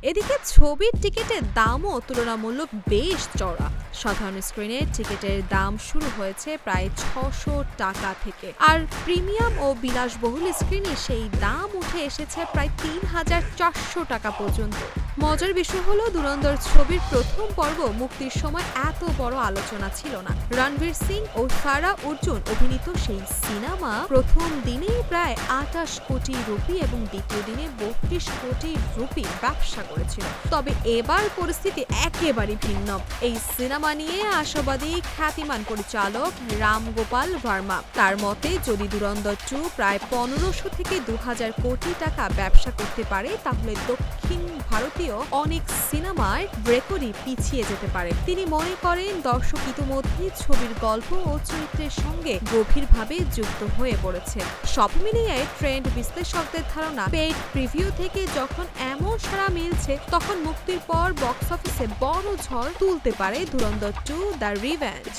এদিকে ছবির টিকিটের দামও তুলনামূলক বেশ চড়া। সাধারণ স্ক্রিনের টিকিটের দাম শুরু হয়েছে প্রায় ৬০০ টাকা থেকে, আর প্রিমিয়াম ও বিলাসবহুল স্ক্রিনে সেই দাম উঠে এসেছে প্রায় ৩,৪০০ টাকা পর্যন্ত। মজার বিষয় হলো, ধুরন্ধর ছবির প্রথম পর্ব মুক্তির সময় এত বড় আলোচনা ছিল না। রণবীর সিং ও সারা অর্জুন অভিনীত সেই সিনেমা প্রথম দিনেই প্রায় ২৮ কোটি রুপি এবং দ্বিতীয় দিনে ৩২ কোটি রুপি ব্যবসা করেছিল। তবে এবার পরিস্থিতি একেবারে ভিন্ন। এই সিনেমা নিয়ে আশাবাদী খ্যাতিমান পরিচালক রাম গোপাল ভার্মা। তার মতে, যদি ধুরন্ধর 2 প্রায় ১৫০০ থেকে ২০০০ কোটি টাকা ব্যবসা করতে পারে, তাহলে দক্ষিণ ভারতীয় অনেক সিনেমার রেকর্ডই পিছিয়ে যেতে পারে। তিনি মনে করেন, দর্শক ইতিমধ্যেই ছবির গল্প ও চরিত্রের সঙ্গে গভীরভাবে যুক্ত হয়ে পড়েছে। সব মিলিয়ে ট্রেন্ড বিশ্লেষকদের ধারণা, পেইড প্রিভিউ থেকে যখন এমন সাড়া মিলছে, তখন মুক্তির পর বক্স অফিসে বড় ঝড় তুলতে পারে ধুরন্ধর 2 দ্য রিভেঞ্জ।